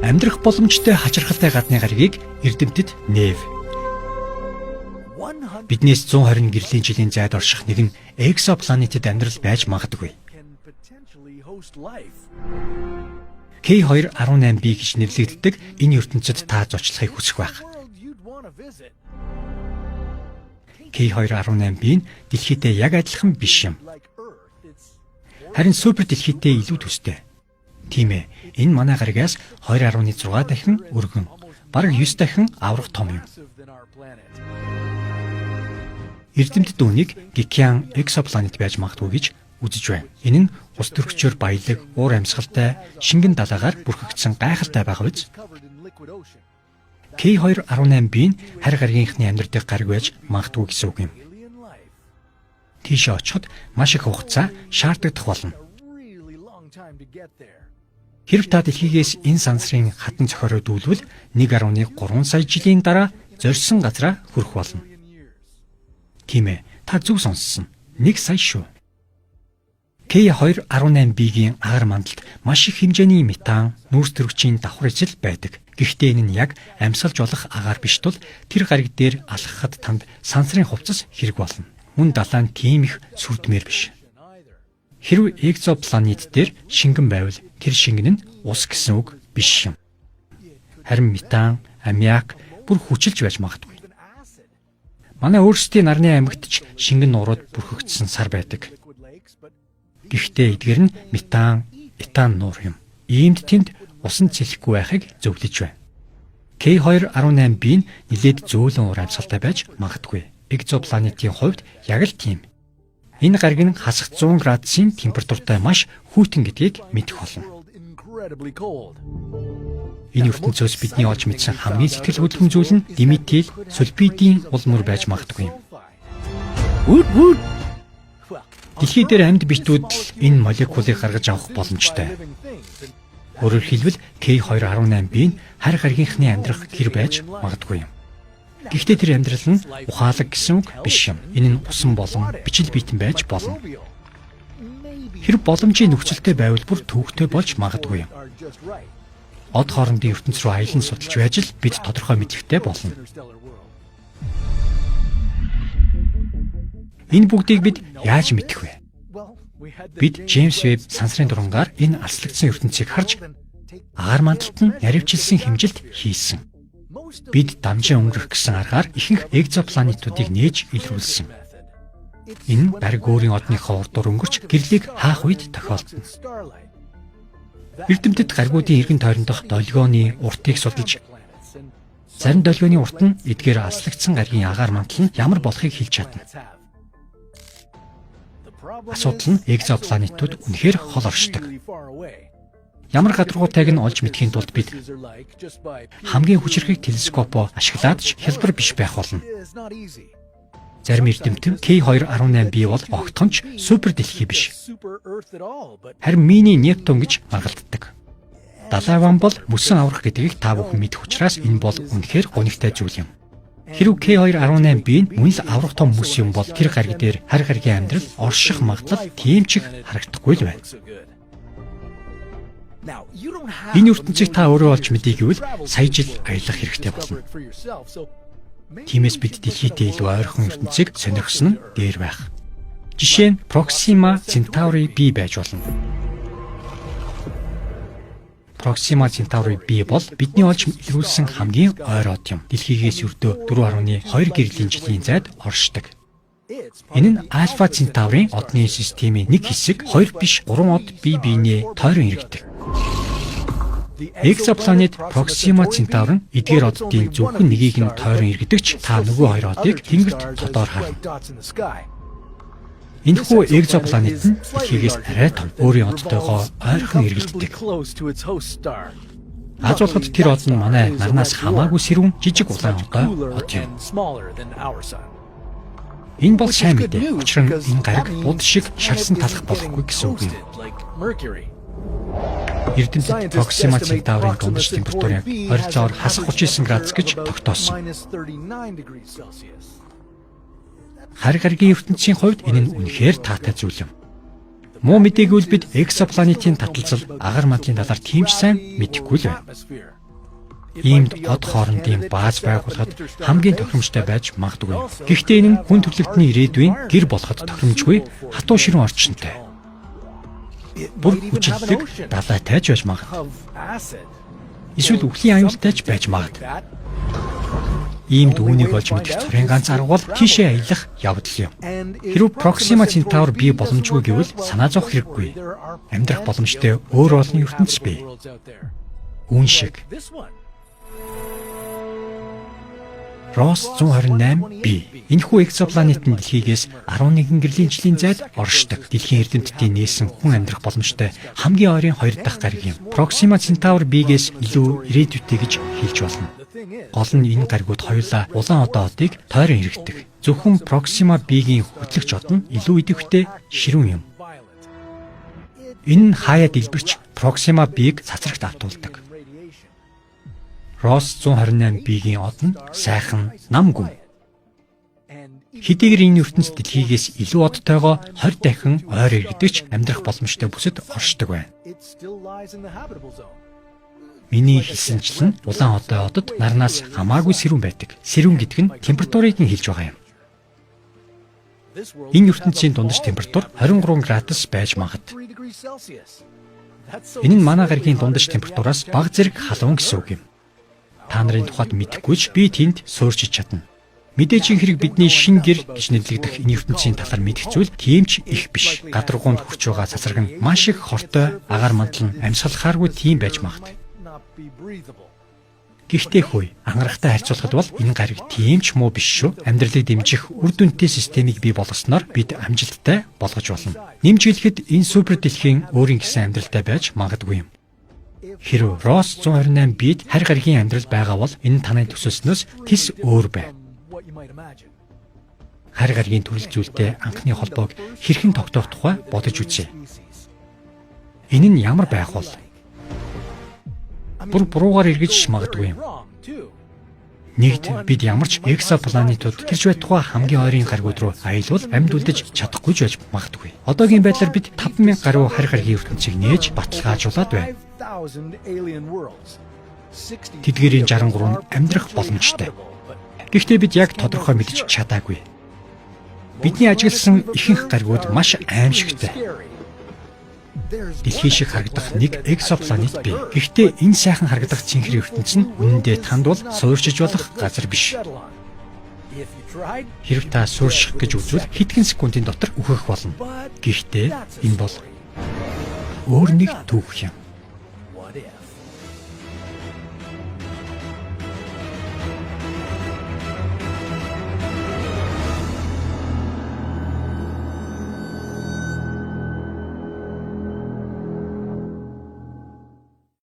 Амьдрах боломжтой хачирхалтай гадны гаригийг эрдэмтэд нээв. Биднээс 120 гэрлийн жилийн зайд орших нэгэн экзопланетэд амьдрал байж магадгүй. K2-18b гэж нэрлэгддэг энэ ертөнцид та зочлохыг хүсэх байх. K2-18b нь дэлхийдээ яг адилхан биш юм. Харин супер дэлхийдээ илүү төстэй. Тийм ээ, энэ манай гаригаас 2.6 дахин өргөн, бараг 9 дахин аврах том юм. Эрдэмтэд үүнийг Гикиан экзопланет байж магадгүй гэж үзэж байна. Энэ нь ус төрөгчөөр баялаг, уур амьсгалтай, шингэн далайгаар бүрхэгдсэн гайхалтай байгаа биз? K2-18b нь харь гаригийнхны амьдрал дэх гариг байж магадгүй гэсэн үг юм. Тийшээ очиход маш их хугацаа шаардагдах болно. Хэрв та дэлхийгээс энэ сансрын хатан цохороо дүүлвэл 1.3 сая жилийн дараа зорьсон газараа хүрэх болно. Тийм ээ, та зөв сонссон. 1 сая шүү. K2-18b-гийн агаар мандалд маш их хэмжээний метан, нүүрс төрөгчийн давхар эзэл байдаг. Гэхдээ энэ нь яг амьсгалж болох агаар биш тул тэр гариг дээр алхахад танд сансрын хувцас хэрэг болно. Мөн далайн тийм их сүрдмээр биш. Хэрв экзопланет дээр шингэн байвал тэр шингэн нь ус гэсэн үг биш юм. Харин метан, аммиак бүр хүчилж байж магадгүй. Манай өөрсдийн нарны аймагт ч шингэн нуурууд бүрхэгдсэн сар байдаг. Гэхдээ эдгээр нь метан, этан нуур юм. Иймд тэнд усан цэлэхгүй байхыг зөвлөж байна. K2-18b нь нэлээд зөөлөн уур амьсгалтай байж магадгүй. Экзопланетийн хувьд яг л тийм. Энэ гариг нь хасах 100 градусын температуртай маш хүйтэн гэдгийг мэдэх болно. Энэ ертөнцөөс бидний олж мэдсэн хамгийн сэтгэл хөдлөм зүйл нь диметил сульфидийн улмөр байж магадгүй юм. Дэлхий дээр амьд биетүүд л энэ молекулыг гаргаж авах боломжтой. Өөрөөр хэлбэл K2-18b нь харь гаригийнхны амьдрах гэр байж магадгүй юм. Гэхдээ тэр амьдрал нь ухаалаг гэсэн үг биш юм. Энэ нь усан болон бичил биетэн байж болно. Хэрэг боломжийн нөхцөлтэй байвал бүр төвөгтэй болж магадгүй юм. Од хоорондын ертөнц рүү аялан судалж байж л бид тодорхой мэдлэгтэй болно. Энэ бүгдийг бид яаж мэдэх вэ? Бид Джеймс Веб сансрын дурангаар энэ алслагдсан ертөнцийг харж агаар мандалд нь наривчилсан хэмжилт хийсэн. Бид дамжин өнгөрөх гэсэн аргаар ихэнх экзопланетуудыг нээж илрүүлсэн. Энэ дариг өөрийн одныхоо урдуур өнгөрч гэрлийг хаах үед тохиолдно. Эрдэмтэд гаригуудын эргэн тойрондох долгионы уртыг судалж, зарим долгионы урт нь эдгээр алслагдсан гаригийн агаар мандал нь ямар болохыг хэлж чадна. Асуудал нь экзопланетууд үнэхээр хол оршдог. Ямар гадаргуутайг нь олж мэдхийн тулд бид хамгийн хүчирхэг телескопоо ашиглаад ч хялбар биш байх болно. Зарим эрдэмтэн K2-18b бол огтхонч супер дэлхий биш. Харин мини Нептун гэж маргалддаг. Далай ван бол мөсөн аврах гэдгийг та бүхэн мэдэх учраас энэ бол үнэхээр гонигтай зүйл юм. Хэрв K2-18b нь мөн л аврах том мөс юм бол тэр гариг дээр харь гаригийн амьдрал орших магадлал тийм ч их харагдахгүй л байна. Энэ ертөнцийг та өөрөө олж мэдээ гэвэл сая жил аялах хэрэгтэй болно. Тиймээс бид дэлхийдээ илүү ойрхон ертөнцийг сонирхсон нь дээр байх. Жишээ нь Proxima Centauri b байж болно. Proxima Centauri b бол бидний олж илрүүлсэн хамгийн ойр од юм. Дэлхийгээс ердөө 4.2 гэрлийн жилийн зайд оршдог. Энэ нь Alpha Centauri одны системийн нэг хэсэг 2 биш 3 од бие биенээ тойрон иргэдэг. Экзопланет Proxima Centauri нь эдгээр оддын зөвхөн нэгийг нь тойрон иргэдэгч та нөгөө хоёр одыг тэнгэрт тодор харна. Энэхүү экзопланет нь дэлхийгээс арай том, өөрийн одтойгоо ойрхон эргэлддэг. Ажуулахад тэр од нь манай нарнаас хамаагүй сэрүүн жижиг улаан од юм. Энэ бол сайн мэдээ. Учир нь энэ гариг буд шиг шарсан талах болохгүй гэсэн үг юм. Эрдэмтэд Proxima Centauri-ийн дундаж температур яг ойролцоогоор хасах 39 градус гэж тогтоосон. Харь гаригийн ертөнцийн хувьд энэ нь үнэхээр таатай зүйл юм. Муу мэдээгүүл бид экзопланетийн таталзал агаар мандлын талаар тийм ч сайн мэдэхгүй л байна. Иймд од хоорондын бааз байгуулахад хамгийн тохиромжтой байж магадгүй. Гэхдээ энэ нь хүн төрлөختний ирээдүйн гэр болоход тохиромжгүй хатуу ширүүн орчинтой. Бүр хүчлэг далай тайж байж магад. Эсвэл үхлийн аюултай ч байж магад. Иймд үүнийг олж мэдэх цорын ганц арга бол тийшээ аялах явдал юм. Хэрв Proxima Centauri бий боломжгүй гэвэл санаа зовох хэрэггүй. Амьдрах боломжтой өөр олон ертөнц бий. Үүн шиг. Ross 128b. Энэхүү экзопланет нь дэлхийгээс 11 гэрлийн жилийн зайд оршдог. Дэлхийн эрдэмтдийн нээсэн хүн амьдрах боломжтой хамгийн ойрын 2 дахь гариг юм. Proxima Centauri b-гээс илүү ирээдүйтэй гэж хэлж болно. Гол нь энэ гаригууд хоёулаа улаан одоо одыг тойрон хэрэгдэг. Зөвхөн Proxima b-гийн хөтлөгч од нь илүү идэвхтэй ширүүн юм. Энэ нь хаяа дэлбэрч Proxima b-г цацрагт автуулдаг. Ross 128b-гийн од нь сайхан нам гүн. Хэдийгээр энэ ертөнц дэлхийгээс илүү одтойгоо 20 дахин ойр иргэдэгч амьдрах боломжтой бүсэд оршдог байна. Миний хэлсэнчлэн улаан одоо одод нарнаас хамаагүй сэрүүн байдаг. Сэрүүн гэдэг нь температурыг нь хэлж байгаа юм. Энэ ертөнцийн дундаж температур 23 градус байж магад. Энэ нь манай гаригийн дундаж температураас бага зэрэг халуун гэсэн үг юм. Та нарын тухайд мэдэхгүй ч би тэнд суурьчиж чадна. Мэдээж хэрэг бидний шин гэр гэж нэрлэгдэх энэ ертөнцийн талаар мэдэх зүйл тийм ч их биш. Гадаргуунд хүрч байгаа цацраг нь маш их хортой, агаар мандал нь амьсгалахааргүй тийм байж магад. Гэхдээ хөөе, ангарахтай харьцуулахад бол энэ гариг тийм ч муу биш шүү. Амьдралыг дэмжих үр дүнтэй системийг бий болгосноор бид амжилттай болгож болно. Нэмж хэлэхэд энэ супер дэлхийн өөрийн гэсэн амьдралтай байж магадгүй юм. Хэрв Ross 128b-д харь гаригийн амьдрал байгаа бол энэ таны төсөлснөөс тис өөр байв. Харь гаригийн төрөл зүйлтэй анхны холбоог хэрхэн тогтоох тухай бодож үзье. Энэ нь ямар байх бол? Бүр буруугаар эргэж магадгүй юм. Нэгд бид ямар ч экзопланетууд тэрж байтугай хамгийн ойрын гаригууд руу аялуул амьд үлдэж чадахгүй ч байж магадгүй. Одоогийн байдлаар бид 5000 гаруй харь гаригийн ертөнцийг нээж баталгаажуулаад байна. Тэдгээрийн 63 нь амьдрах боломжтой. Гэхдээ бид яг тодорхой мэдж чадаагүй. Бидний ажигласан ихэнх гаригууд маш аимшигтай. Дэлхий шиг харагдах нэг экзопланет бий. Гэхдээ энэ сайхан харагдах цэнхэр ертөнц нь үнэндээ танд бол суурьшиж болох газар биш. Хэрв та суурьших гэж үзвэл хэдхэн секундын дотор үхэх болно. Гэхдээ энэ бол өөр нэг түүх юм.